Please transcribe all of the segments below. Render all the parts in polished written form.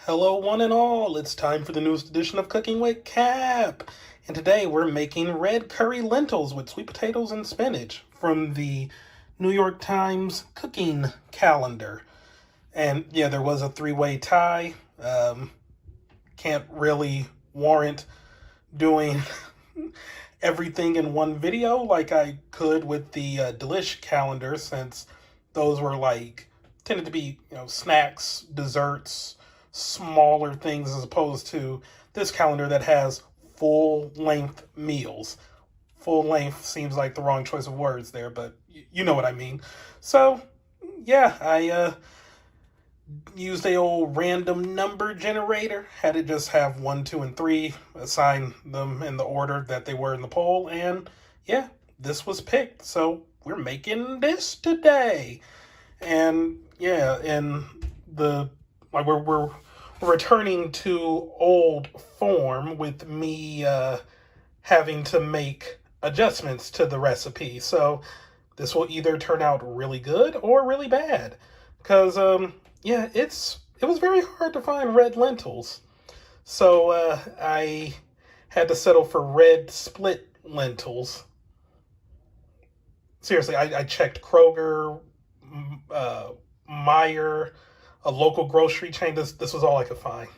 Hello, one and all. It's time for the newest edition of Cooking with Cap. And today we're making red curry lentils with sweet potatoes and spinach from the New York Times cooking calendar. And yeah, there was a three-way tie. Can't really warrant doing everything in one video like I could with the Delish calendar, since those were tended to be, snacks, desserts, smaller things, as opposed to this calendar that has full-length meals. Full length seems like the wrong choice of words there, but you know what I mean. So yeah, I used a old random number generator, had it just have 1, 2, and 3, assign them in the order that they were in the poll, and yeah, this was picked. So we're making this today. And yeah, and we're returning to old form with me having to make adjustments to the recipe. So this will either turn out really good or really bad, because yeah, it was very hard to find red lentils. So I had to settle for red split lentils. Seriously, I checked Kroger, Meyer, a local grocery chain. This was all I could find.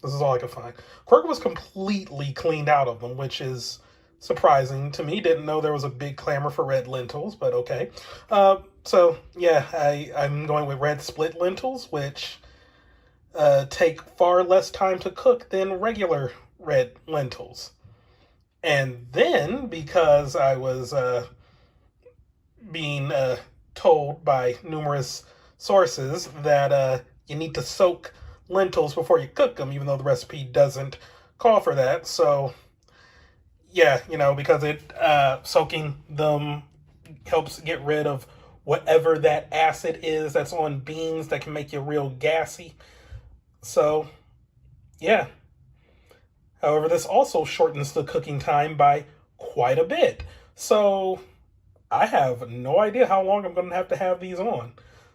This is all I could find. Kroger was completely cleaned out of them, which is surprising to me. Didn't know there was a big clamor for red lentils, but okay. So yeah, I'm going with red split lentils, which take far less time to cook than regular red lentils. And then, because I was being told by numerous sources that you need to soak lentils before you cook them, even though the recipe doesn't call for that. So yeah, because soaking them helps get rid of whatever that acid is that's on beans that can make you real gassy. So yeah. However, this also shortens the cooking time by quite a bit. So I have no idea how long I'm going to have these on.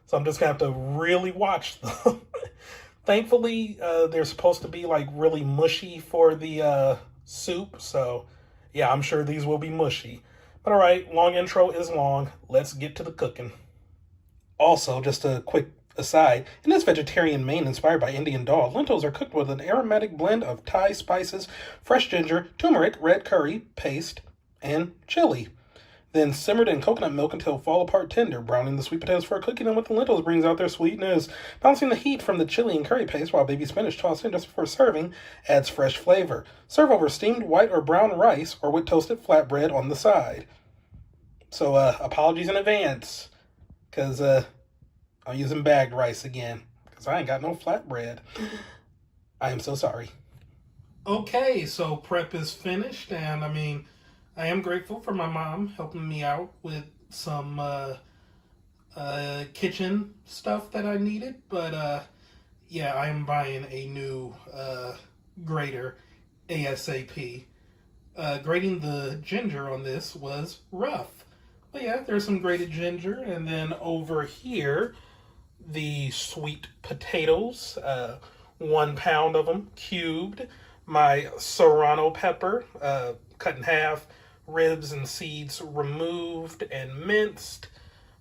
So I'm just going to have to really watch them. Thankfully, they're supposed to be really mushy for the soup. So yeah, I'm sure these will be mushy. But all right, long intro is long. Let's get to the cooking. Also, just a quick aside, in this vegetarian main inspired by Indian dal, lentils are cooked with an aromatic blend of Thai spices, fresh ginger, turmeric, red curry paste, and chili. Then simmered in coconut milk until fall apart tender. Browning the sweet potatoes for cooking them with the lentils brings out their sweetness. Balancing the heat from the chili and curry paste while baby spinach tossed in just before serving adds fresh flavor. Serve over steamed white or brown rice or with toasted flatbread on the side. So apologies in advance, because I'm using bagged rice again, because I ain't got no flatbread. I am so sorry. Okay, so prep is finished, and I am grateful for my mom helping me out with some kitchen stuff that I needed. But yeah, I am buying a new grater ASAP. Grating the ginger on this was rough. But yeah, there's some grated ginger. And then over here, the sweet potatoes, 1 pound of them cubed. My serrano pepper, cut in half, ribs and seeds removed and minced,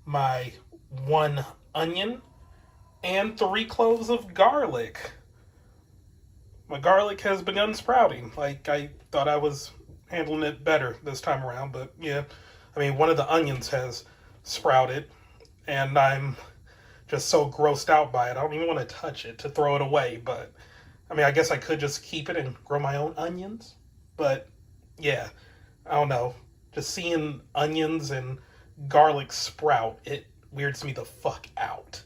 my 1 onion, and 3 cloves of garlic. My garlic has begun sprouting. I thought I was handling it better this time around, but yeah, one of the onions has sprouted, and I'm just so grossed out by it. I don't even want to touch it to throw it away, but I guess I could just keep it and grow my own onions. But yeah, I don't know. Just seeing onions and garlic sprout, it weirds me the fuck out.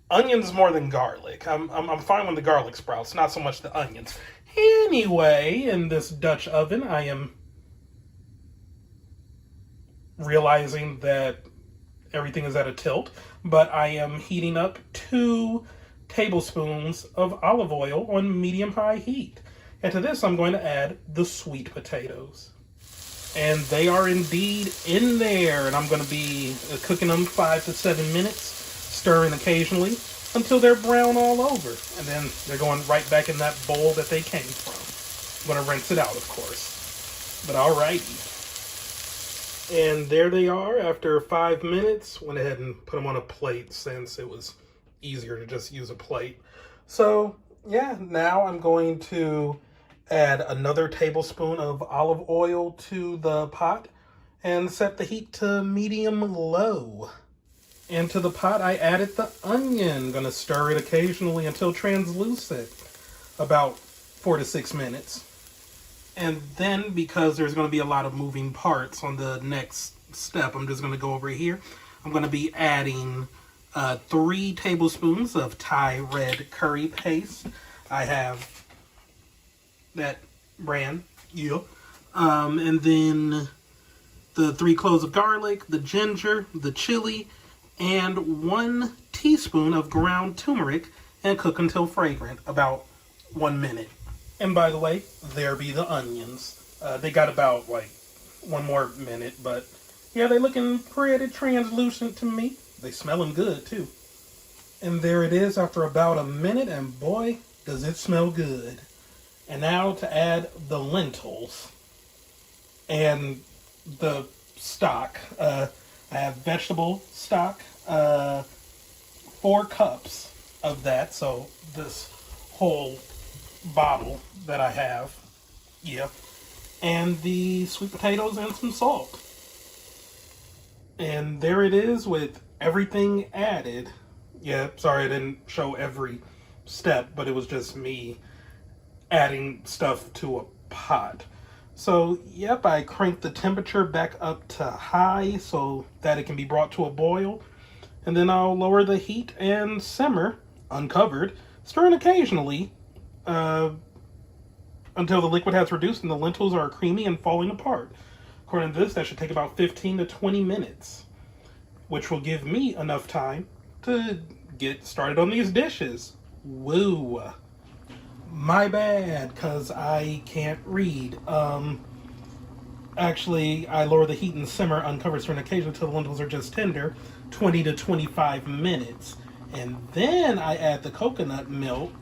Onions more than garlic. I'm fine when the garlic sprouts, not so much the onions. Anyway, in this Dutch oven, I am realizing that everything is at a tilt, but I am heating up 2 tablespoons of olive oil on medium-high heat. And to this, I'm going to add the sweet potatoes. And they are indeed in there, and I'm going to be cooking them 5 to 7 minutes, stirring occasionally. until they're brown all over. And then they're going right back in that bowl that they came from. I'm going to rinse it out, of course. But alrighty. And there they are after 5 minutes. Went ahead and put them on a plate since it was easier to just use a plate. So, yeah, now I'm going to add another tablespoon of olive oil to the pot and set the heat to medium-low. Into the pot, I added the onion. Gonna stir it occasionally until translucent, about 4 to 6 minutes. And then, because there's going to be a lot of moving parts on the next step, I'm just going to go over here. I'm going to be adding 3 tablespoons of Thai red curry paste. I have that brand, yeah. And then the 3 cloves of garlic, the ginger, the chili, and 1 teaspoon of ground turmeric, and cook until fragrant, about 1 minute. And by the way, there be the onions. They got about like 1 more minute, but yeah, they looking pretty translucent to me. They smelling good too. And there it is after about a minute, and boy, does it smell good. And now to add the lentils and the stock. I have vegetable stock, 4 cups of that, so this whole bottle that I have, yeah, and the sweet potatoes and some salt. And there it is with everything added. Yeah, sorry I didn't show every step, but it was just me adding stuff to a pot. So, yep, I cranked the temperature back up to high so that it can be brought to a boil. And then I'll lower the heat and simmer, uncovered, stirring occasionally, until the liquid has reduced and the lentils are creamy and falling apart. According to this, that should take about 15 to 20 minutes, which will give me enough time to get started on these dishes. Woo! My bad, because I can't read. Actually, I lower the heat and simmer uncovered for an occasion until the lentils are just tender, 20 to 25 minutes. And then I add the coconut milk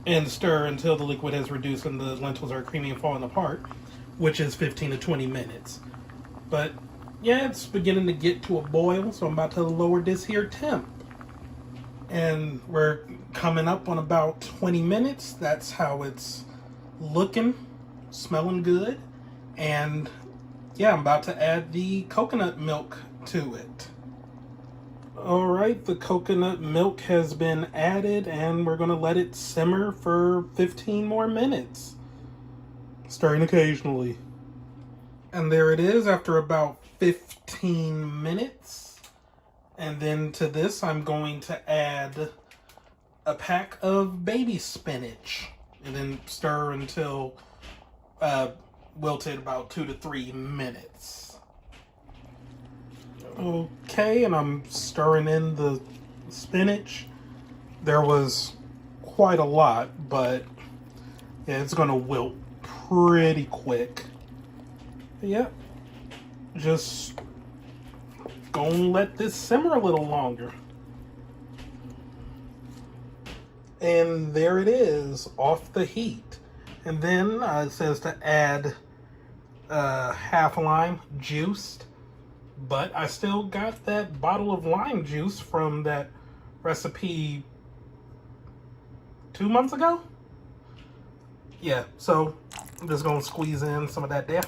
and stir until the liquid has reduced and the lentils are creamy and falling apart, which is 15 to 20 minutes. But yeah, it's beginning to get to a boil, so I'm about to lower this here temp. And we're coming up on about 20 minutes. That's how it's looking, smelling good. And yeah, I'm about to add the coconut milk to it. Alright, the coconut milk has been added and we're going to let it simmer for 15 more minutes. Stirring occasionally. And there it is after about 15 minutes. And then to this I'm going to add a pack of baby spinach. And then stir until wilted about 2 to 3 minutes. Okay, and I'm stirring in the spinach. There was quite a lot, but yeah, it's gonna wilt pretty quick. But yeah, just gonna let this simmer a little longer. And there it is, off the heat. And then it says to add half lime juiced. But I still got that bottle of lime juice from that recipe 2 months ago. Yeah, so I'm just going to squeeze in some of that there.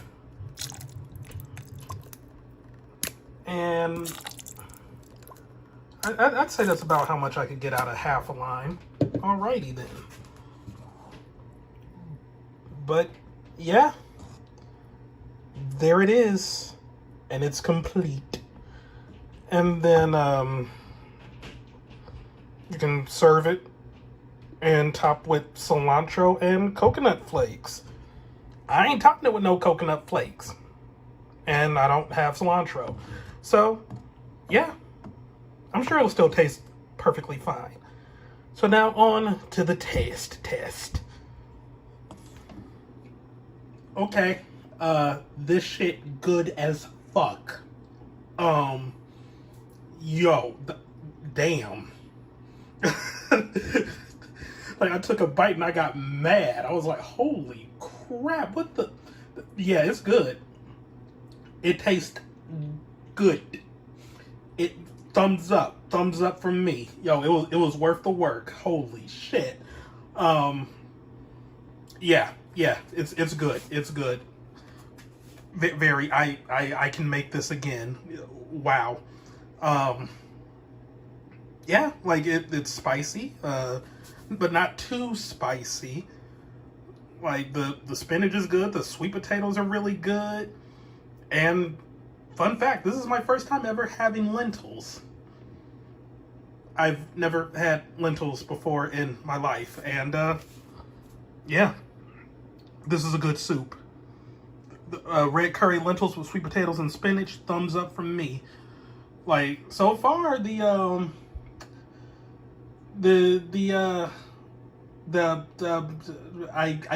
And I'd say that's about how much I could get out of half a lime. Alrighty then. But yeah, there it is. And it's complete. And then you can serve it and top with cilantro and coconut flakes. I ain't topping it with no coconut flakes. And I don't have cilantro. So, yeah. I'm sure it'll still taste perfectly fine. So now on to the taste test. Okay. This shit good as fuck. Damn. Like, I took a bite and I got mad. I was like, holy crap, what the? Yeah, it's good. It tastes good. It thumbs up from me. Yo, it was worth the work. Holy shit. Yeah, it's good. It's good. Very. I can make this again. Wow. Yeah, like it's spicy, but not too spicy. Like the spinach is good. The sweet potatoes are really good. And fun fact, this is my first time ever having lentils. I've never had lentils before in my life, and yeah, this is a good soup. Red curry lentils with sweet potatoes and spinach, thumbs up from me. Like, so far, I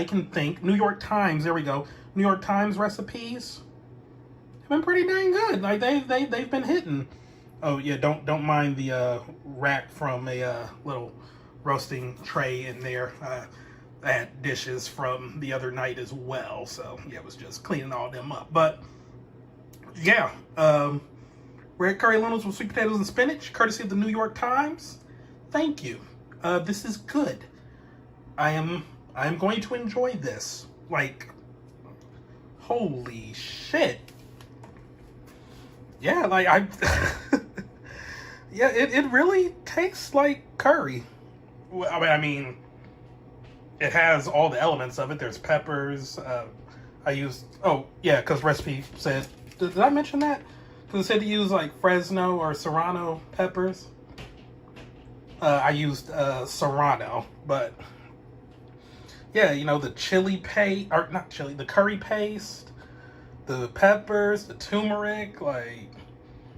can think, New York Times, there we go. New York Times recipes have been pretty dang good. Like, they've been hitting. Oh yeah, don't mind the rack from a little roasting tray in there. I had dishes from the other night as well, so yeah, it was just cleaning all them up. But yeah, red curry lentils with sweet potatoes and spinach, courtesy of the New York Times. Thank you. This is good. I am going to enjoy this. Like, holy shit. Yeah, like I yeah, it really tastes like curry. I mean, it has all the elements of it. There's peppers. I used, oh yeah, because recipe said, did I mention that? Because it said to use like Fresno or Serrano peppers. I used Serrano, but yeah, you know, the chili paste, or not chili, the curry paste, the peppers, the turmeric, like,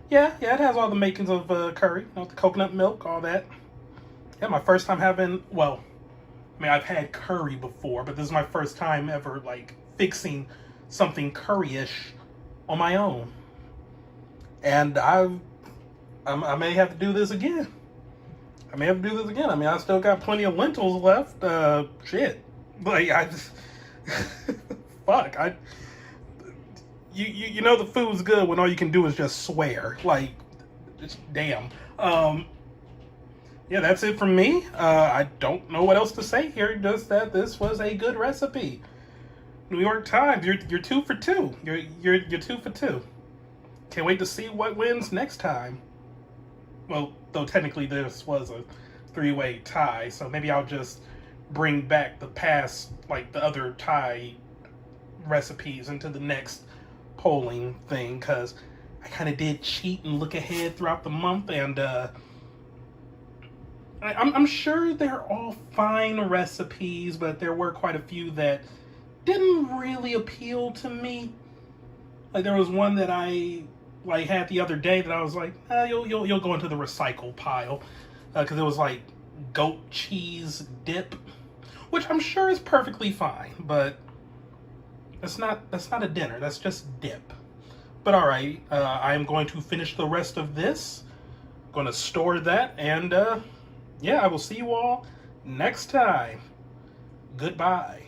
yeah, it has all the makings of curry, you know, the coconut milk, all that. Yeah, my first time having, well, I mean, I've had curry before, but this is my first time ever, like, fixing something curry-ish on my own. And I may have to do this again. I mean, I still got plenty of lentils left. Shit. Like, I just... fuck, You know the food's good when all you can do is just swear. Like, just, damn. Yeah, that's it from me. I don't know what else to say here, just that this was a good recipe. New York Times, you're 2 for 2. You're 2 for 2. Can't wait to see what wins next time. Well, though technically this was a 3-way tie, so maybe I'll just bring back the past, like the other tie recipes into the next polling thing, because I kind of did cheat and look ahead throughout the month, and I'm sure they're all fine recipes, but there were quite a few that didn't really appeal to me. Like, there was one that I had the other day that I was like, you'll go into the recycle pile, because it was like goat cheese dip, which I'm sure is perfectly fine, but that's not a dinner. That's just dip. But all right, I am going to finish the rest of this. Going to store that, and yeah, I will see you all next time. Goodbye.